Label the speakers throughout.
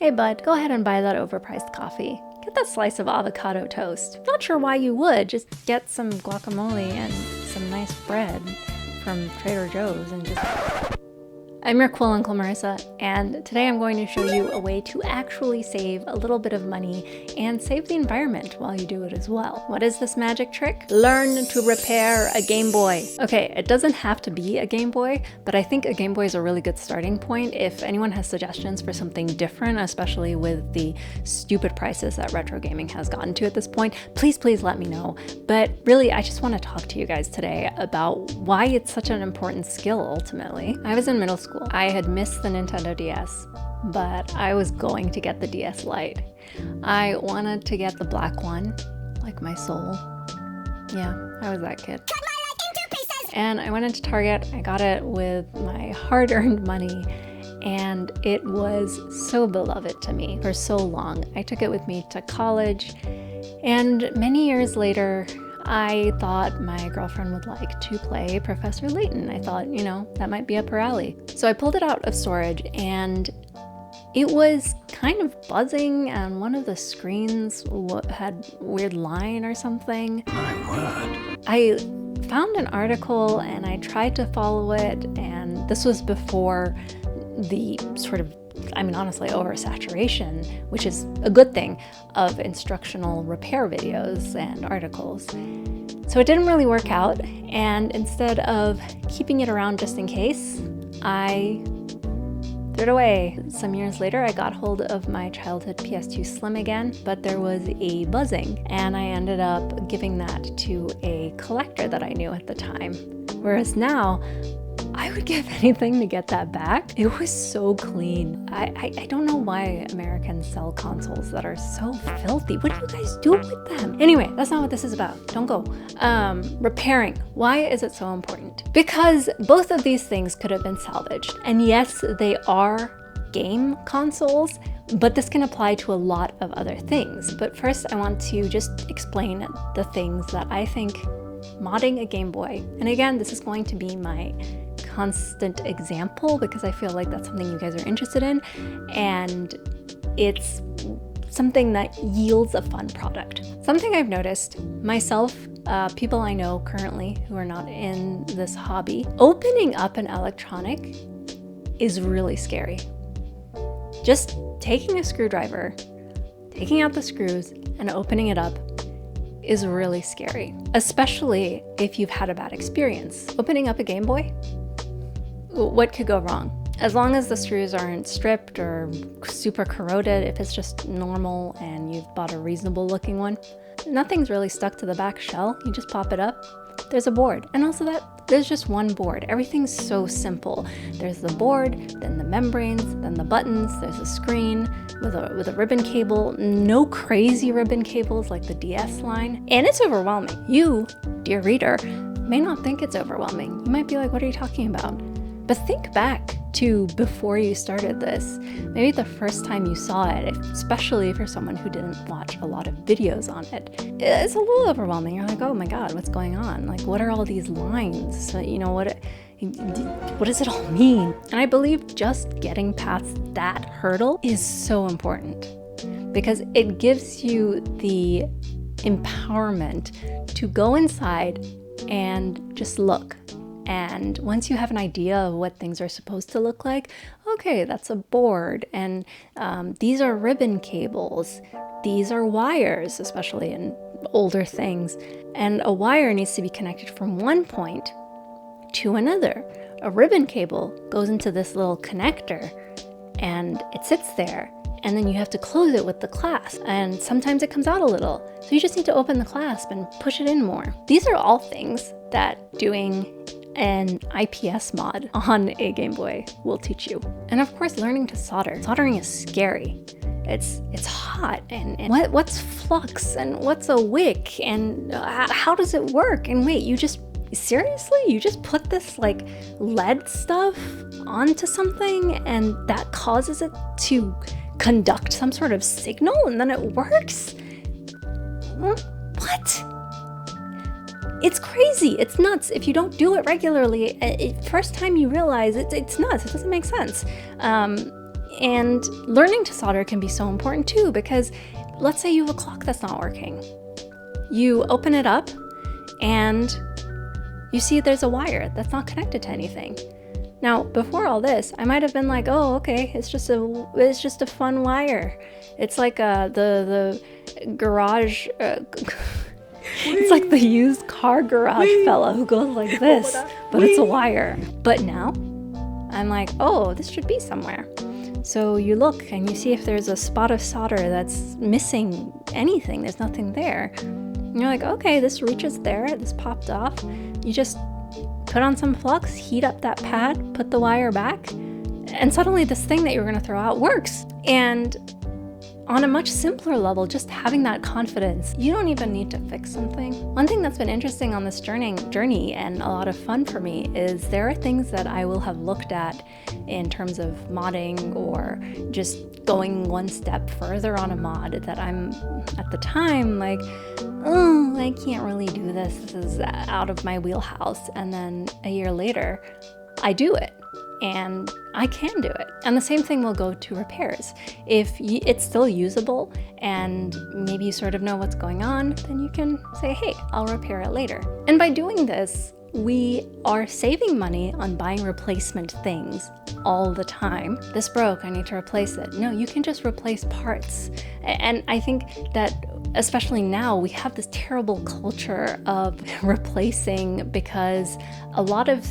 Speaker 1: Hey bud, go ahead and buy that overpriced coffee. Get that slice of avocado toast. Not sure why you would, just get some guacamole and some nice bread from Trader Joe's and just... I'm your cool Uncle Marissa, and today I'm going to show you a way to actually save a little bit of money and save the environment while you do it as well. What is this magic trick? Learn to repair a Game Boy. Okay, it doesn't have to be a Game Boy, but I think a Game Boy is a really good starting point. If anyone has suggestions for something different, especially with the stupid prices that retro gaming has gotten to at this point, please let me know. But really, I just want to talk to you guys today about why it's such an important skill ultimately. I was in middle school. I had missed the Nintendo DS, but I was going to get the DS Lite. I wanted to get the black one, like my soul. Yeah, I was that kid. Cut my life into pieces! And I went into Target, I got it with my hard-earned money, and it was so beloved to me for so long. I took it with me to college, and many years later, I thought my girlfriend would like to play Professor Layton. I thought, you know, that might be up her alley. So I pulled it out of storage and it was kind of buzzing and one of the screens had a weird line or something.
Speaker 2: My word.
Speaker 1: I found an article and I tried to follow it, and this was before the sort of, honestly, oversaturation, which is a good thing, of instructional repair videos and articles. So it didn't really work out, and instead of keeping it around just in case, I threw it away. Some years later, I got hold of my childhood PS2 Slim again, but there was a buzzing, and I ended up giving that to a collector that I knew at the time. Whereas now, I would give anything to get that back. It was so clean. I don't know why Americans sell consoles that are so filthy. What do you guys do with them? Anyway, that's not what this is about. Don't go. Repairing. Why is it so important? Because both of these things could have been salvaged. And yes, they are game consoles, but this can apply to a lot of other things. But first, I want to just explain the things that I think modding a Game Boy. And again, this is going to be my constant example because I feel like that's something you guys are interested in, and it's something that yields a fun product. Something I've noticed myself, people I know currently who are not in this hobby, opening up an electronic is really scary. Just taking a screwdriver, taking out the screws and opening it up is really scary, especially if you've had a bad experience. Opening up a Game Boy, what could go wrong? As long as the screws aren't stripped or super corroded, if it's just normal and you've bought a reasonable looking one, nothing's really stuck to the back shell. You just pop it up, there's a board. And also that there's just one board. Everything's so simple. There's the board, then the membranes, then the buttons, there's a screen with a ribbon cable, no crazy ribbon cables like the DS line. And it's overwhelming. You, dear reader, may not think it's overwhelming. You might be like, what are you talking about? But think back to before you started this, maybe the first time you saw it, especially if you're someone who didn't watch a lot of videos on it. It's a little overwhelming. You're like, oh my God, what's going on? Like, what are all these lines? So, you know, what does it all mean? And I believe just getting past that hurdle is so important because it gives you the empowerment to go inside and just look. And once you have an idea of what things are supposed to look like, okay, that's a board, and these are ribbon cables, these are wires, especially in older things, and a wire needs to be connected from one point to another. A ribbon cable goes into this little connector, and it sits there, and then you have to close it with the clasp, and sometimes it comes out a little, so you just need to open the clasp and push it in more. These are all things that doing an IPS mod on a Game Boy will teach you. And of course, learning to solder. Soldering is scary. It's hot, and what's flux, and what's a wick, and how does it work? And wait, you just put this like lead stuff onto something and that causes it to conduct some sort of signal and then it works? What? It's crazy. It's nuts. If you don't do it regularly, first time you realize it's nuts. It doesn't make sense. And learning to solder can be so important too, because let's say you have a clock that's not working. You open it up and you see there's a wire that's not connected to anything. Now, before all this, I might have been like, oh, okay, it's just a fun wire. It's like the garage, it's like the used car garage fella who goes like this, but it's a wire. But now, I'm like, oh, this should be somewhere. So you look and you see if there's a spot of solder that's missing anything. There's nothing there. And you're like, okay, this reaches there. This popped off. You just put on some flux, heat up that pad, put the wire back, and suddenly this thing that you were going to throw out works. And on a much simpler level, just having that confidence, you don't even need to fix something. One thing that's been interesting on this journey and a lot of fun for me is there are things that I will have looked at in terms of modding or just going one step further on a mod that I'm at the time like, oh, I can't really do this. This is out of my wheelhouse. And then a year later, I do it. And I can do it. And the same thing will go to repairs. If it's still usable and maybe you sort of know what's going on, then you can say, hey, I'll repair it later. And by doing this, we are saving money on buying replacement things all the time. This broke, I need to replace it. No, you can just replace parts. And I think that especially now, we have this terrible culture of replacing because a lot of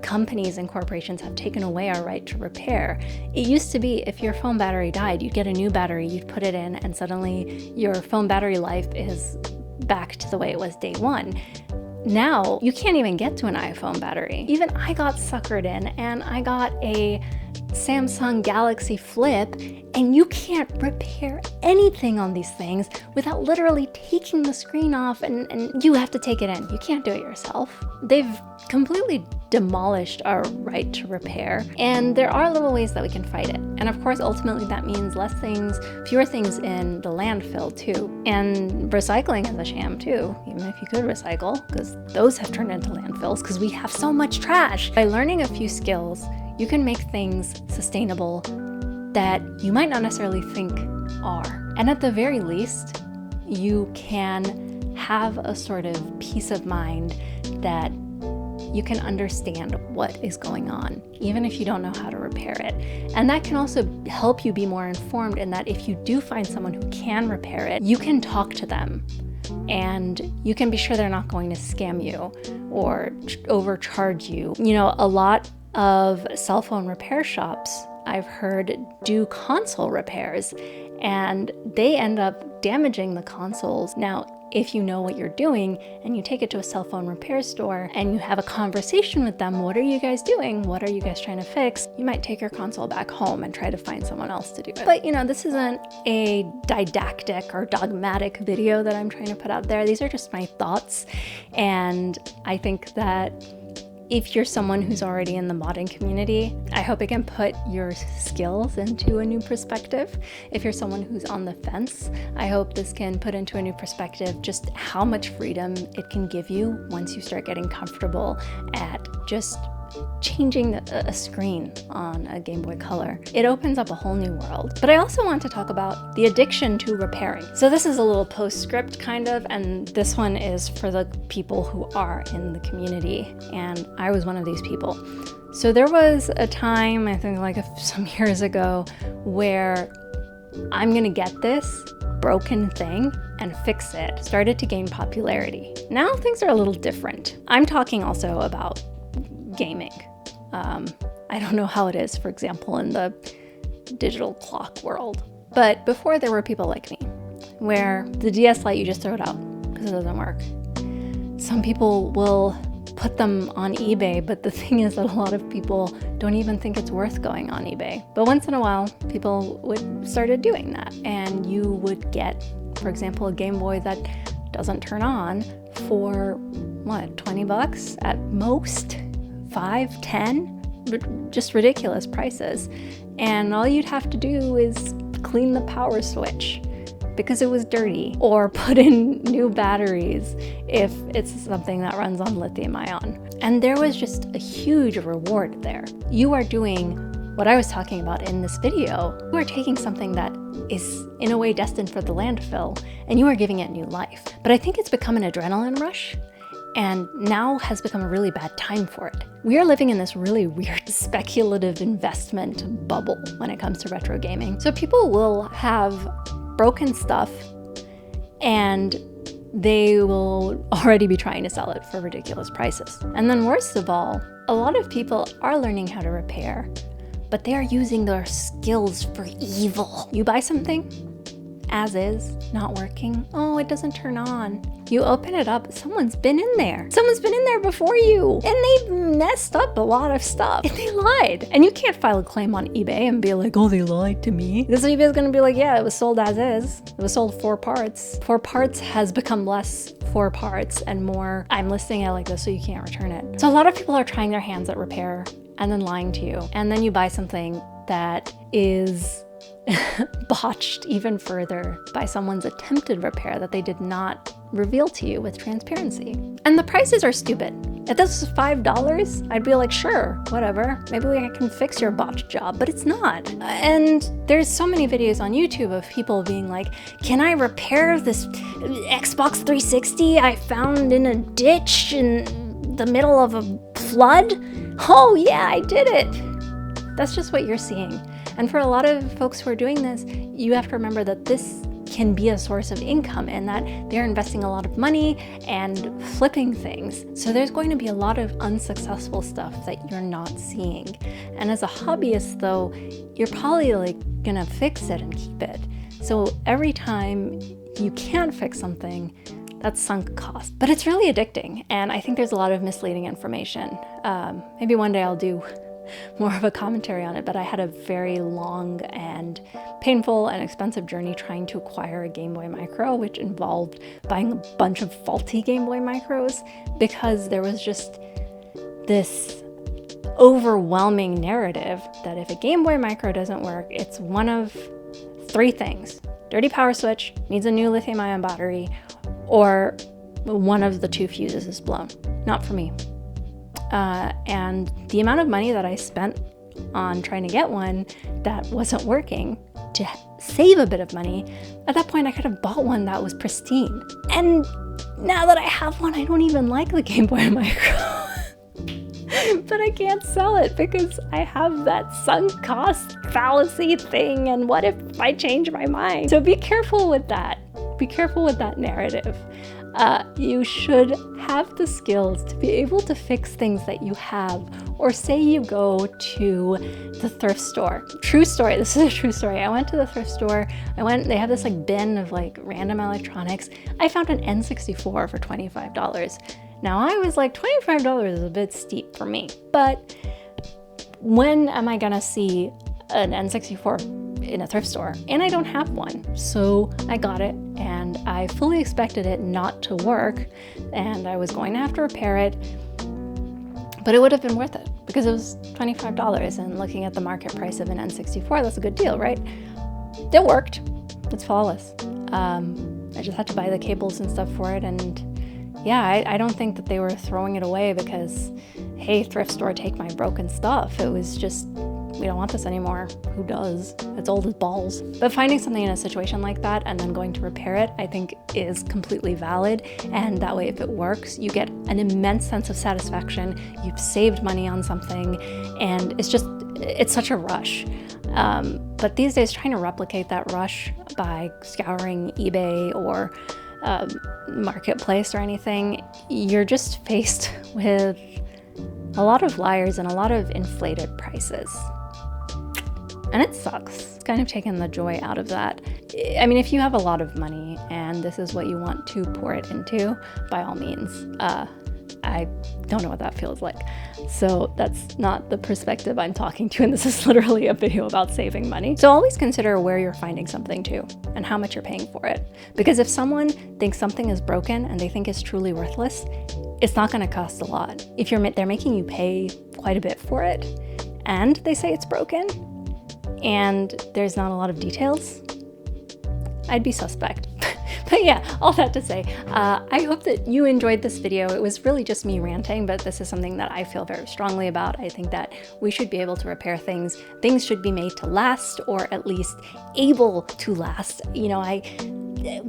Speaker 1: companies and corporations have taken away our right to repair. It used to be if your phone battery died, you'd get a new battery, you'd put it in, and suddenly your phone battery life is back to the way it was day one. Now, you can't even get to an iPhone battery. Even I got suckered in and I got a Samsung Galaxy Flip, and you can't repair anything on these things without literally taking the screen off and you have to take it in. You can't do it yourself. They've completely demolished our right to repair, and there are little ways that we can fight it. And of course, ultimately that means fewer things in the landfill too. And recycling is a sham too, even if you could recycle, because those have turned into landfills because we have so much trash. By learning a few skills, you can make things sustainable that you might not necessarily think are. And at the very least, you can have a sort of peace of mind that you can understand what is going on, even if you don't know how to repair it. And that can also help you be more informed in that if you do find someone who can repair it, you can talk to them and you can be sure they're not going to scam you or overcharge you. You know, a lot of cell phone repair shops, I've heard, do console repairs, and they end up damaging the consoles. Now, if you know what you're doing and you take it to a cell phone repair store and you have a conversation with them, what are you guys doing? What are you guys trying to fix? You might take your console back home and try to find someone else to do it. But you know, this isn't a didactic or dogmatic video that I'm trying to put out there. These are just my thoughts. And I think that if you're someone who's already in the modding community, I hope it can put your skills into a new perspective. If you're someone who's on the fence, I hope this can put into a new perspective just how much freedom it can give you once you start getting comfortable at just changing a screen on a Game Boy Color. It opens up a whole new world. But I also want to talk about the addiction to repairing. So this is a little postscript kind of, and this one is for the people who are in the community. And I was one of these people. So there was a time, I think like some years ago, where I'm gonna get this broken thing and fix it started to gain popularity. Now things are a little different. I'm talking also about gaming. I don't know how it is, for example, in the digital clock world. But before, there were people like me, where the DS Lite, you just throw it out because it doesn't work. Some people will put them on eBay, but the thing is that a lot of people don't even think it's worth going on eBay. But once in a while, people started doing that, and you would get, for example, a Game Boy that doesn't turn on for what, $20 at most? 5, 10, just ridiculous prices. And all you'd have to do is clean the power switch because it was dirty, or put in new batteries if it's something that runs on lithium ion. And there was just a huge reward there. You are doing what I was talking about in this video. You are taking something that is in a way destined for the landfill and you are giving it new life. But I think it's become an adrenaline rush, and now has become a really bad time for it. We are living in this really weird speculative investment bubble when it comes to retro gaming. So people will have broken stuff and they will already be trying to sell it for ridiculous prices. And then worst of all, a lot of people are learning how to repair, but they are using their skills for evil. You buy something as is, not working. Oh, it doesn't turn on. You open it up, someone's been in there. Someone's been in there before you, and they messed up a lot of stuff. And they lied. And you can't file a claim on eBay and be like, oh, they lied to me. Because eBay's gonna be like, yeah, it was sold as is. It was sold 4 parts. 4 parts has become less 4 parts and more, I'm listing it like this so you can't return it. So a lot of people are trying their hands at repair and then lying to you. And then you buy something that is botched even further by someone's attempted repair that they did not reveal to you with transparency. And the prices are stupid. If this was $5, I'd be like, sure, whatever. Maybe I can fix your botched job, but it's not. And there's so many videos on YouTube of people being like, can I repair this Xbox 360 I found in a ditch in the middle of a flood? Oh yeah, I did it. That's just what you're seeing. And for a lot of folks who are doing this, you have to remember that this can be a source of income and that they're investing a lot of money and flipping things. So there's going to be a lot of unsuccessful stuff that you're not seeing. And as a hobbyist though, you're probably like gonna fix it and keep it. So every time you can't fix something, that's sunk cost. But it's really addicting. And I think there's a lot of misleading information. Maybe one day I'll do more of a commentary on it, but I had a very long and painful and expensive journey trying to acquire a Game Boy Micro, which involved buying a bunch of faulty Game Boy Micros because there was just this overwhelming narrative that if a Game Boy Micro doesn't work, it's one of 3 things. Dirty power switch, needs a new lithium-ion battery, or one of the 2 fuses is blown. Not for me. And the amount of money that I spent on trying to get one that wasn't working to save a bit of money, at that point I could have bought one that was pristine. And now that I have one, I don't even like the Game Boy Micro. But I can't sell it because I have that sunk cost fallacy thing, and what if I change my mind? So be careful with that. Be careful with that narrative. You should have the skills to be able to fix things that you have, or say you go to the thrift store. True story, this is a true story. I went to the thrift store, they have this like bin of like random electronics. I found an N64 for $25. Now I was like, $25 is a bit steep for me, but when am I gonna see an N64 in a thrift store? And I don't have one. So I got it and I fully expected it not to work and I was going to have to repair it, but it would have been worth it because it was $25, and looking at the market price of an N64, that's a good deal, right? It worked. It's flawless. I just had to buy the cables and stuff for it, and yeah, I don't think that they were throwing it away because, hey, thrift store, take my broken stuff. It was just, we don't want this anymore. Who does? It's old as balls. But finding something in a situation like that and then going to repair it, I think is completely valid. And that way, if it works, you get an immense sense of satisfaction. You've saved money on something, and it's such a rush. But these days, trying to replicate that rush by scouring eBay or marketplace or anything, you're just faced with a lot of liars and a lot of inflated prices. And it sucks. It's kind of taken the joy out of that. I mean, if you have a lot of money and this is what you want to pour it into, by all means. I don't know what that feels like. So that's not the perspective I'm talking to, and this is literally a video about saving money. So always consider where you're finding something too, and how much you're paying for it. Because if someone thinks something is broken and they think it's truly worthless, it's not gonna cost a lot. If they're making you pay quite a bit for it, and they say it's broken, and there's not a lot of details, I'd be suspect. But yeah, all that to say, I hope that you enjoyed this video. It was really just me ranting, but this is something that I feel very strongly about. I think that we should be able to repair things. Things should be made to last, or at least able to last. You know, I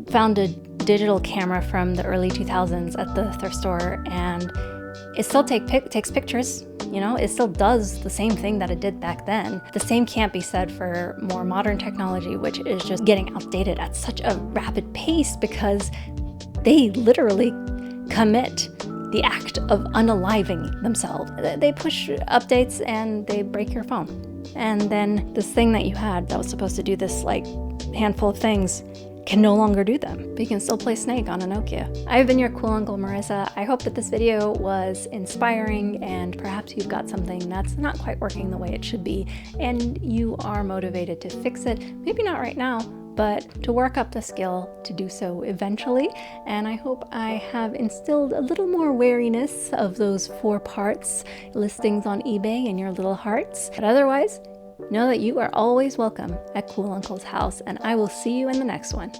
Speaker 1: found a digital camera from the early 2000s at the thrift store, and it still takes pictures. You know, it still does the same thing that it did back then. The same can't be said for more modern technology, which is just getting outdated at such a rapid pace because they literally commit the act of unaliving themselves. They push updates and they break your phone. And then this thing that you had that was supposed to do this like handful of things can no longer do them, but you can still play Snake on a Nokia. I've been your cool Uncle Marissa. I hope that this video was inspiring and perhaps you've got something that's not quite working the way it should be and you are motivated to fix it. Maybe not right now, but to work up the skill to do so eventually. And I hope I have instilled a little more wariness of those 4 parts listings on eBay in your little hearts. But otherwise, know that you are always welcome at Cool Uncle's house, and I will see you in the next one.